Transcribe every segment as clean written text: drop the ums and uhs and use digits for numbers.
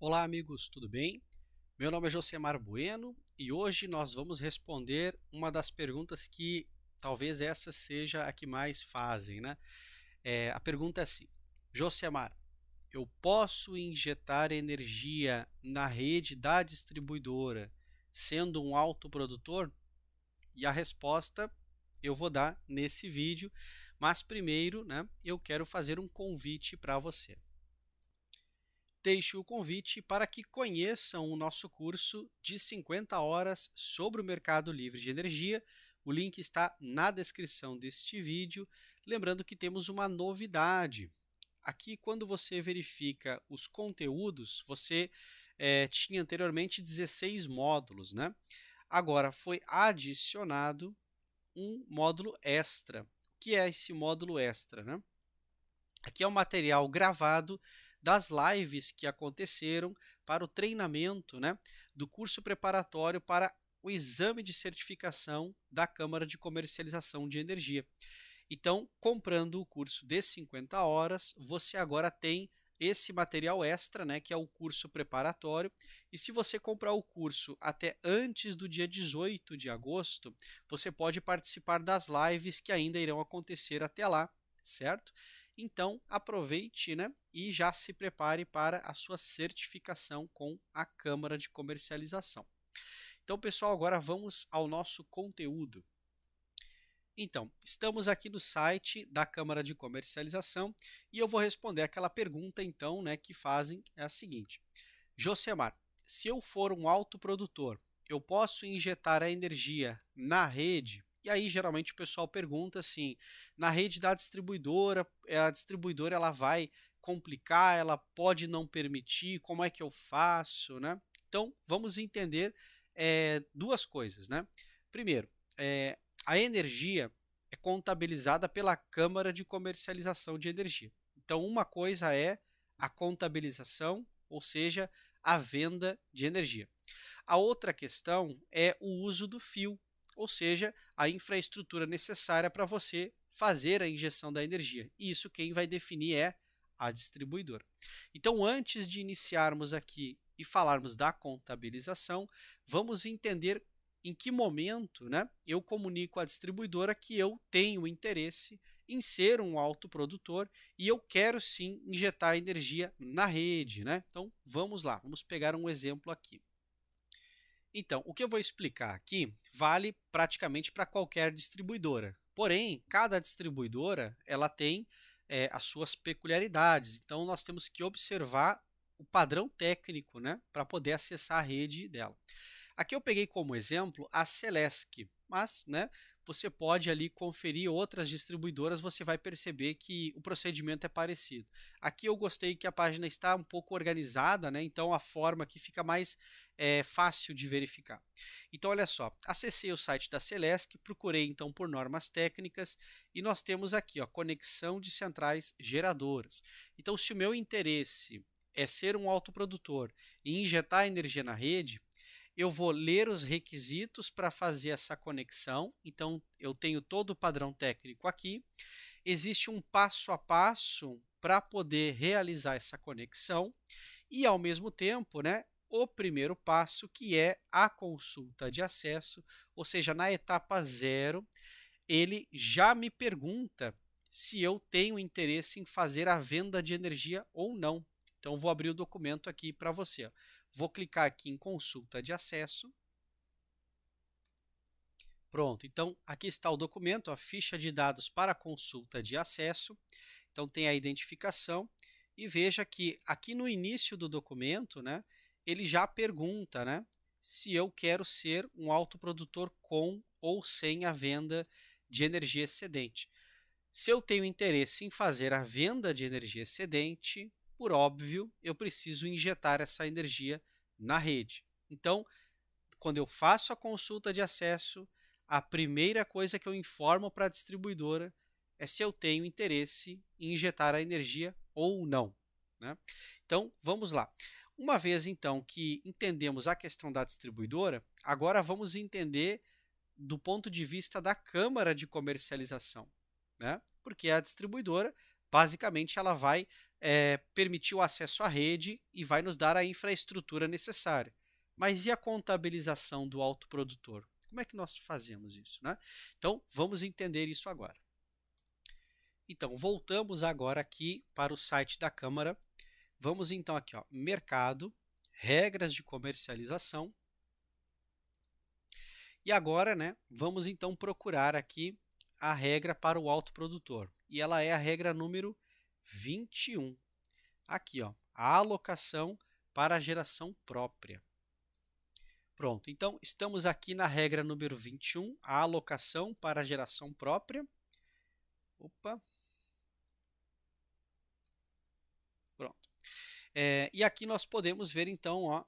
Olá, amigos, tudo bem? Meu nome é Josemar Bueno e hoje nós vamos responder uma das perguntas que talvez essa seja a que mais fazem, né? A pergunta é assim: Josemar, eu posso injetar energia na rede da distribuidora sendo um autoprodutor? E a resposta eu vou dar nesse vídeo, mas primeiro, né, eu quero fazer um convite para você. Deixo o convite para que conheçam o nosso curso de 50 horas sobre o mercado livre de energia. O link está na descrição deste vídeo. Lembrando que temos uma novidade. Aqui, quando você verifica os conteúdos, você tinha anteriormente 16 módulos, né? Agora foi adicionado um módulo extra. O que é esse módulo extra, né? Aqui é o material gravado das lives que aconteceram para o treinamento, né, do curso preparatório para o exame de certificação da Câmara de Comercialização de Energia. Então, comprando o curso de 50 horas, você agora tem esse material extra, né, que é o curso preparatório. E se você comprar o curso até antes do dia 18 de agosto, você pode participar das lives que ainda irão acontecer até lá, certo? Então, aproveite, né, e já se prepare para a sua certificação com a Câmara de Comercialização. Então, pessoal, agora vamos ao nosso conteúdo. Então, estamos aqui no site da Câmara de Comercialização e eu vou responder aquela pergunta, então, né, que fazem é a seguinte: Josemar, se eu for um autoprodutor, eu posso injetar a energia na rede? E aí, geralmente, o pessoal pergunta assim: na rede da distribuidora, a distribuidora ela vai complicar, ela pode não permitir, como é que eu faço, né? Então, vamos entender duas coisas, né? Primeiro, a energia é contabilizada pela Câmara de Comercialização de Energia. Então, uma coisa é a contabilização, ou seja, a venda de energia. A outra questão é o uso do fio, ou seja, a infraestrutura necessária para você fazer a injeção da energia. E isso quem vai definir é a distribuidora. Então, antes de iniciarmos aqui e falarmos da contabilização, vamos entender em que momento, né, eu comunico à distribuidora que eu tenho interesse em ser um autoprodutor e eu quero sim injetar energia na rede, né? Então vamos lá, vamos pegar um exemplo aqui. Então, o que eu vou explicar aqui vale praticamente para qualquer distribuidora. Porém, cada distribuidora ela tem as suas peculiaridades. Então, nós temos que observar o padrão técnico, né, para poder acessar a rede dela. Aqui eu peguei como exemplo a Celesc, mas, né, você pode ali conferir outras distribuidoras, você vai perceber que o procedimento é parecido. Aqui eu gostei que a página está um pouco organizada, né, então a forma aqui fica mais fácil de verificar. Então olha só, acessei o site da Celesc, procurei então por normas técnicas e nós temos aqui, ó, conexão de centrais geradoras. Então se o meu interesse é ser um autoprodutor e injetar energia na rede, eu vou ler os requisitos para fazer essa conexão. Então, eu tenho todo o padrão técnico aqui. Existe um passo a passo para poder realizar essa conexão e, ao mesmo tempo, né, o primeiro passo, que é a consulta de acesso, ou seja, na etapa 0, ele já me pergunta se eu tenho interesse em fazer a venda de energia ou não. Então, vou abrir o documento aqui para você. Vou clicar aqui em consulta de acesso. Pronto, então aqui está o documento, a ficha de dados para consulta de acesso. Então tem a identificação e veja que aqui no início do documento, né, ele já pergunta, né, se eu quero ser um autoprodutor com ou sem a venda de energia excedente. Se eu tenho interesse em fazer a venda de energia excedente, por óbvio, eu preciso injetar essa energia na rede. Então, quando eu faço a consulta de acesso, a primeira coisa que eu informo para a distribuidora é se eu tenho interesse em injetar a energia ou não, né? Então, vamos lá. Uma vez então que entendemos a questão da distribuidora, agora vamos entender do ponto de vista da Câmara de Comercialização, né? Porque a distribuidora, basicamente, ela vai permitir o acesso à rede e vai nos dar a infraestrutura necessária. Mas e a contabilização do autoprodutor? Como é que nós fazemos isso, né? Então, vamos entender isso agora. Então, voltamos agora aqui para o site da Câmara. Vamos então aqui, ó, mercado, regras de comercialização. E agora, né, vamos então procurar aqui a regra para o autoprodutor. E ela é a regra número 21. Aqui, ó, a alocação para a geração própria. Pronto, então estamos aqui na regra número 21, a alocação para a geração própria. Opa. Pronto. E aqui nós podemos ver então, ó,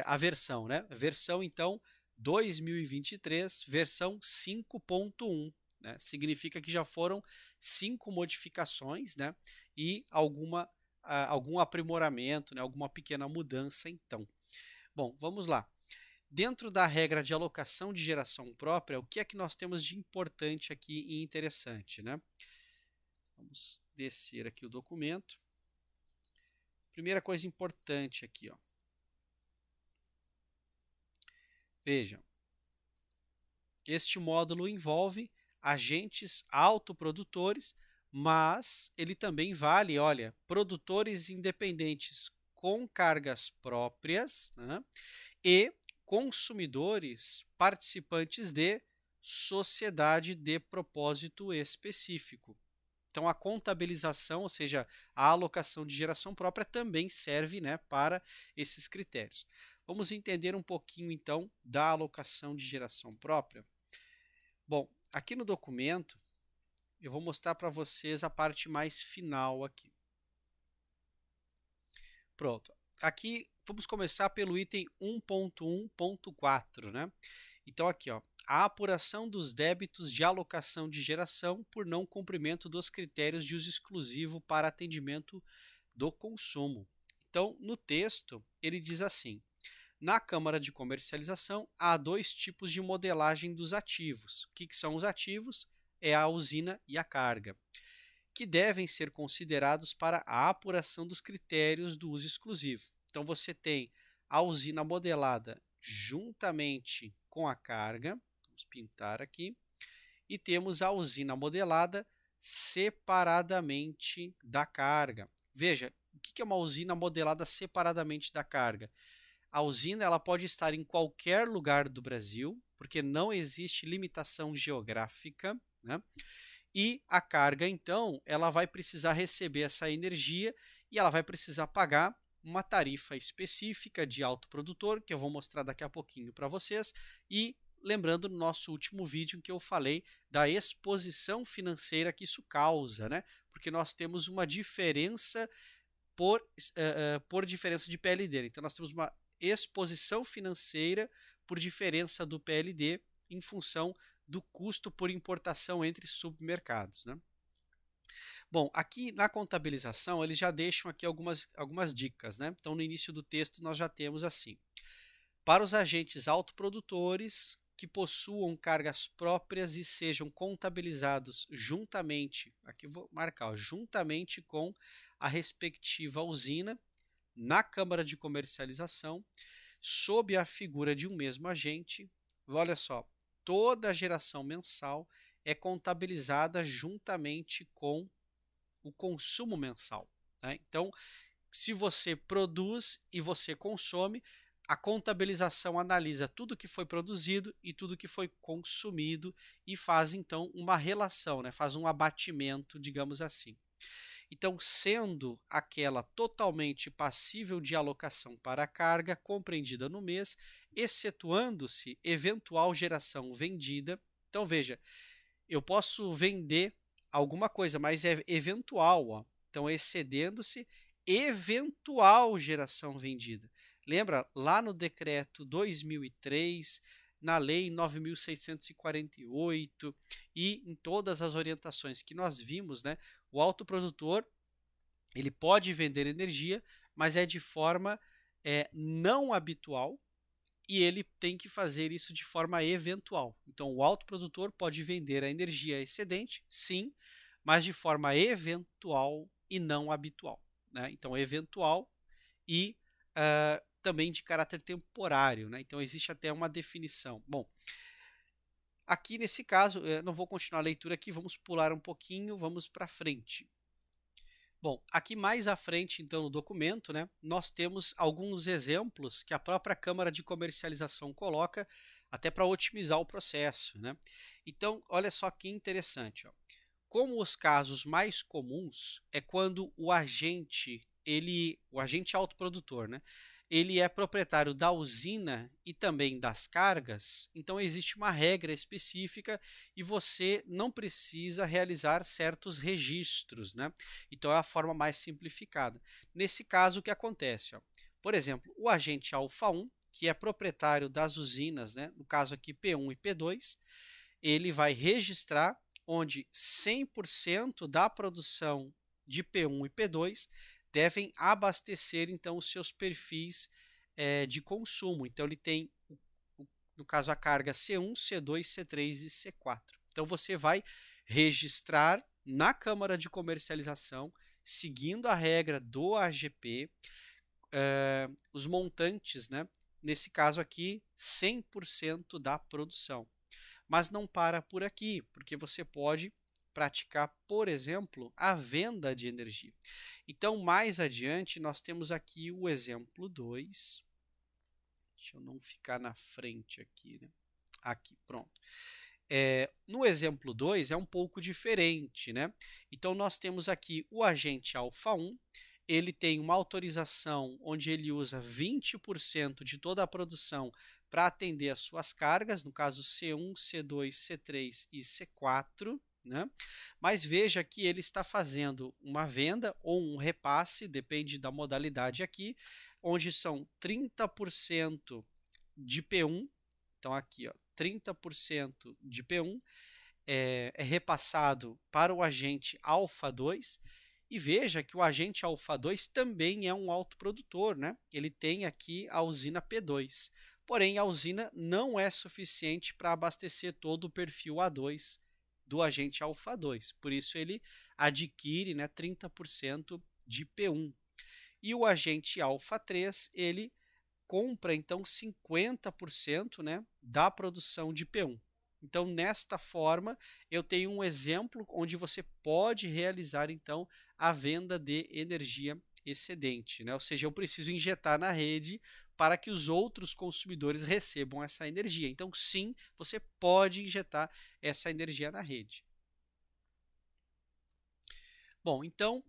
a versão, né? Versão então 2023, versão 5.1, né? Significa que já foram 5 modificações, né? E algum aprimoramento, né? Alguma pequena mudança então. Bom, vamos lá. Dentro da regra de alocação de geração própria, o que é que nós temos de importante aqui e interessante, né? Vamos descer aqui o documento. Primeira coisa importante aqui, ó. Vejam, este módulo envolve agentes autoprodutores, mas ele também vale, olha, produtores independentes com cargas próprias, né, e consumidores participantes de sociedade de propósito específico. Então, a contabilização, ou seja, a alocação de geração própria também serve, né, para esses critérios. Vamos entender um pouquinho, então, da alocação de geração própria. Bom, aqui no documento, eu vou mostrar para vocês a parte mais final aqui. Pronto. Aqui, vamos começar pelo item 1.1.4, né? Então, aqui, ó, a apuração dos débitos de alocação de geração por não cumprimento dos critérios de uso exclusivo para atendimento do consumo. Então, no texto, ele diz assim: na Câmara de Comercialização, há 2 tipos de modelagem dos ativos. O que são os ativos? É a usina e a carga, que devem ser considerados para a apuração dos critérios do uso exclusivo. Então, você tem a usina modelada juntamente com a carga, vamos pintar aqui, e temos a usina modelada separadamente da carga. Veja, o que é uma usina modelada separadamente da carga? A usina ela pode estar em qualquer lugar do Brasil, porque não existe limitação geográfica, né? E a carga, então, ela vai precisar receber essa energia e ela vai precisar pagar uma tarifa específica de autoprodutor, que eu vou mostrar daqui a pouquinho para vocês. E lembrando no nosso último vídeo em que eu falei da exposição financeira que isso causa, né? Porque nós temos uma diferença por diferença de PLD. Então, nós temos uma exposição financeira por diferença do PLD em função do custo por importação entre submercados, né? Bom, aqui na contabilização eles já deixam aqui algumas dicas, né? Então, no início do texto nós já temos assim: para os agentes autoprodutores que possuam cargas próprias e sejam contabilizados juntamente, aqui eu vou marcar, ó, juntamente com a respectiva usina, na Câmara de Comercialização, sob a figura de um mesmo agente, olha só, toda a geração mensal é contabilizada juntamente com o consumo mensal, né? Então, se você produz e você consome, a contabilização analisa tudo que foi produzido e tudo que foi consumido e faz então uma relação, né? Faz um abatimento, digamos assim. Então, sendo aquela totalmente passível de alocação para a carga compreendida no mês, excetuando-se eventual geração vendida. Então, veja, eu posso vender alguma coisa, mas é eventual, ó. Então, excedendo-se eventual geração vendida. Lembra lá no decreto 2003, na lei 9.648 e em todas as orientações que nós vimos, né? O autoprodutor ele pode vender energia, mas é de forma não habitual e ele tem que fazer isso de forma eventual. Então, o autoprodutor pode vender a energia excedente, sim, mas de forma eventual e não habitual, né? Então, eventual e também de caráter temporário, né? Então, existe até uma definição. Bom, aqui nesse caso, eu não vou continuar a leitura aqui, vamos pular um pouquinho, vamos para frente. Bom, aqui mais à frente, então, no documento, né, nós temos alguns exemplos que a própria Câmara de Comercialização coloca até para otimizar o processo, né? Então, olha só que interessante, ó. Como os casos mais comuns é quando o agente autoprodutor, né, ele é proprietário da usina e também das cargas, então existe uma regra específica e você não precisa realizar certos registros, né? Então é a forma mais simplificada. Nesse caso, o que acontece? Ó? Por exemplo, o agente alfa 1, que é proprietário das usinas, né? No caso aqui P1 e P2, ele vai registrar onde 100% da produção de P1 e P2 devem abastecer então os seus perfis de consumo. Então ele tem, no caso, a carga C1, C2, C3 e C4. Então você vai registrar na Câmara de Comercialização, seguindo a regra do AGP, os montantes, né? Nesse caso aqui, 100% da produção. Mas não para por aqui, porque você pode praticar, por exemplo, a venda de energia. Então, mais adiante, nós temos aqui o exemplo 2. Deixa eu não ficar na frente aqui, né? Aqui, pronto. No exemplo 2 é um pouco diferente, né? Então, nós temos aqui o agente alfa 1, ele tem uma autorização onde ele usa 20% de toda a produção para atender as suas cargas, no caso C1, C2, C3 e C4, né? Mas veja que ele está fazendo uma venda ou um repasse, depende da modalidade aqui, onde são 30% de P1, então aqui, ó, 30% de P1 é repassado para o agente alfa 2, e veja que o agente alfa 2 também é um autoprodutor, né? Ele tem aqui a usina P2. Porém, a usina não é suficiente para abastecer todo o perfil A2 do agente alfa 2. Por isso, ele adquire, né, 30% de P1. E o agente alfa 3, ele compra, então, 50%, né, da produção de P1. Então, nesta forma, eu tenho um exemplo onde você pode realizar, então, a venda de energia excedente, né? Ou seja, eu preciso injetar na rede para que os outros consumidores recebam essa energia. Então, sim, você pode injetar essa energia na rede. Bom, então,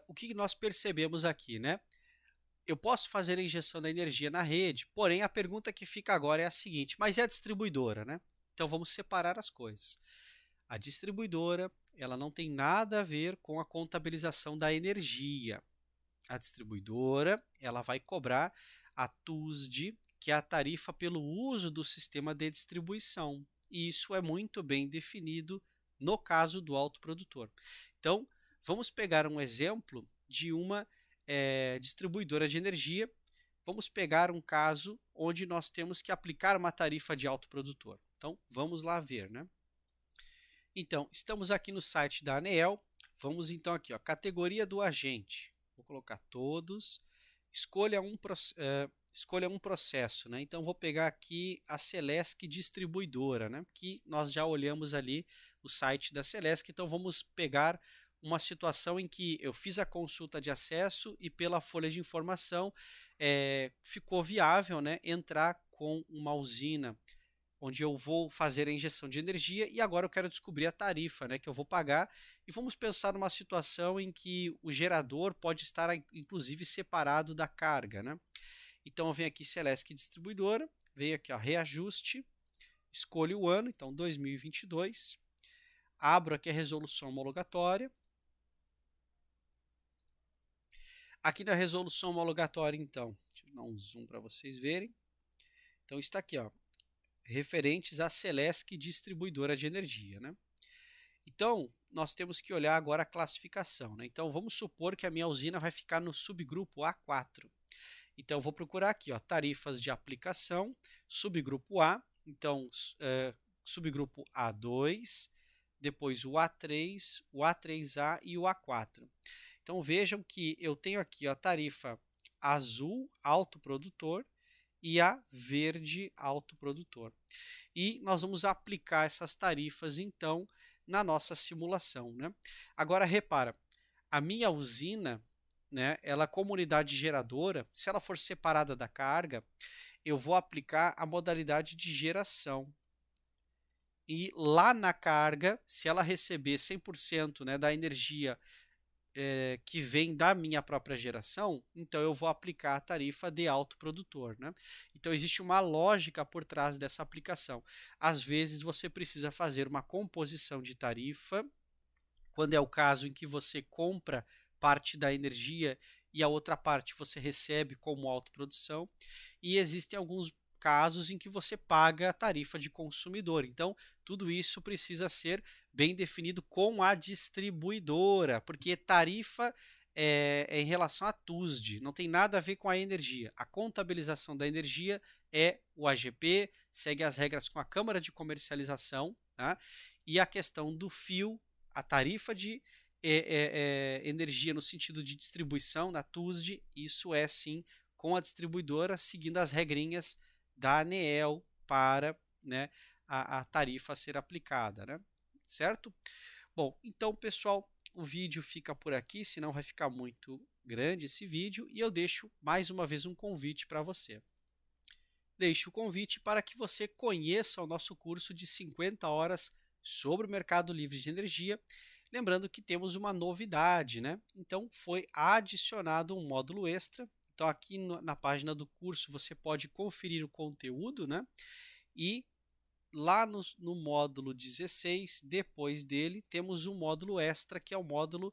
o que nós percebemos aqui, né? Eu posso fazer a injeção da energia na rede, porém a pergunta que fica agora é a seguinte: mas é a distribuidora, né? Então vamos separar as coisas. A distribuidora, ela não tem nada a ver com a contabilização da energia. A distribuidora, ela vai cobrar a TUSD, que é a tarifa pelo uso do sistema de distribuição. E isso é muito bem definido no caso do autoprodutor. Então, vamos pegar um exemplo de uma distribuidora de energia. Vamos pegar um caso onde nós temos que aplicar uma tarifa de autoprodutor. Então, vamos lá ver, né? Então, estamos aqui no site da ANEEL. Vamos então aqui, ó, categoria do agente. Vou colocar todos. Escolha um processo, né? Então, vou pegar aqui a Celesc Distribuidora, né? Que nós já olhamos ali o site da Celesc. Então, vamos pegar uma situação em que eu fiz a consulta de acesso e pela folha de informação ficou viável, né, entrar com uma usina onde eu vou fazer a injeção de energia e agora eu quero descobrir a tarifa, né, que eu vou pagar. E vamos pensar numa situação em que o gerador pode estar inclusive separado da carga, né? Então eu venho aqui Celesc Distribuidora, venho aqui, ó, reajuste, escolho o ano, então 2022, abro aqui a resolução homologatória. Aqui na resolução homologatória, então, deixa eu dar um zoom para vocês verem. Então está aqui, ó, referentes à Celesc Distribuidora de Energia, né? Então, nós temos que olhar agora a classificação, né? Então, vamos supor que a minha usina vai ficar no subgrupo A4. Então, eu vou procurar aqui, ó, tarifas de aplicação, subgrupo A. Então, subgrupo A2, depois o A3, o A3A e o A4. Então vejam que eu tenho aqui a tarifa azul autoprodutor e a verde autoprodutor. E nós vamos aplicar essas tarifas então na nossa simulação, né? Agora repara, a minha usina, né, ela como unidade geradora, se ela for separada da carga, eu vou aplicar a modalidade de geração. E lá na carga, se ela receber 100%, né, da energia que vem da minha própria geração, então eu vou aplicar a tarifa de autoprodutor, né? Então existe uma lógica por trás dessa aplicação. Às vezes você precisa fazer uma composição de tarifa, quando é o caso em que você compra parte da energia e a outra parte você recebe como autoprodução, e existem alguns casos em que você paga a tarifa de consumidor. Então, tudo isso precisa ser bem definido com a distribuidora, porque tarifa é em relação à TUSD, não tem nada a ver com a energia. A contabilização da energia é o AGP, segue as regras com a Câmara de Comercialização, tá? E a questão do fio, a tarifa de energia no sentido de distribuição na TUSD, isso é sim com a distribuidora, seguindo as regrinhas da ANEEL para, né, a tarifa ser aplicada, né? Certo? Bom, então pessoal, o vídeo fica por aqui, senão vai ficar muito grande esse vídeo, e eu deixo mais uma vez um convite para você. Deixo o convite para que você conheça o nosso curso de 50 horas sobre o mercado livre de energia. Lembrando que temos uma novidade, né? Então foi adicionado um módulo extra. Então aqui na página do curso você pode conferir o conteúdo, né? E lá no módulo 16, depois dele, temos um módulo extra, que é o módulo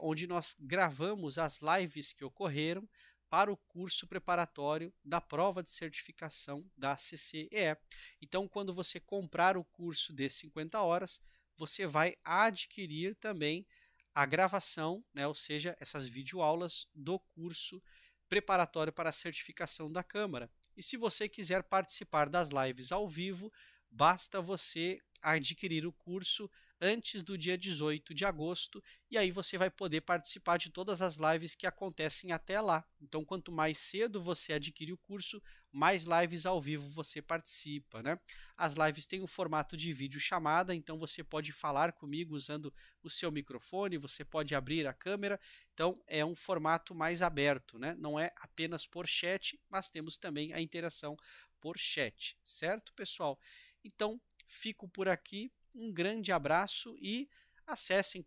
onde nós gravamos as lives que ocorreram para o curso preparatório da prova de certificação da CCEE. Então, quando você comprar o curso de 50 horas, você vai adquirir também a gravação, né, ou seja, essas videoaulas do curso preparatório para a certificação da Câmara. E se você quiser participar das lives ao vivo, basta você adquirir o curso antes do dia 18 de agosto, e aí você vai poder participar de todas as lives que acontecem até lá. Então, quanto mais cedo você adquire o curso, mais lives ao vivo você participa, né? As lives têm um formato de vídeo chamada, então você pode falar comigo usando o seu microfone, você pode abrir a câmera, então é um formato mais aberto, né? Não é apenas por chat, mas temos também a interação por chat, certo, pessoal? Então, fico por aqui. Um grande abraço e acessem,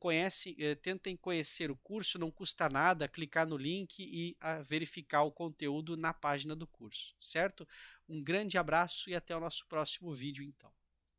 tentem conhecer o curso, não custa nada clicar no link e verificar o conteúdo na página do curso, certo? Um grande abraço e até o nosso próximo vídeo, então.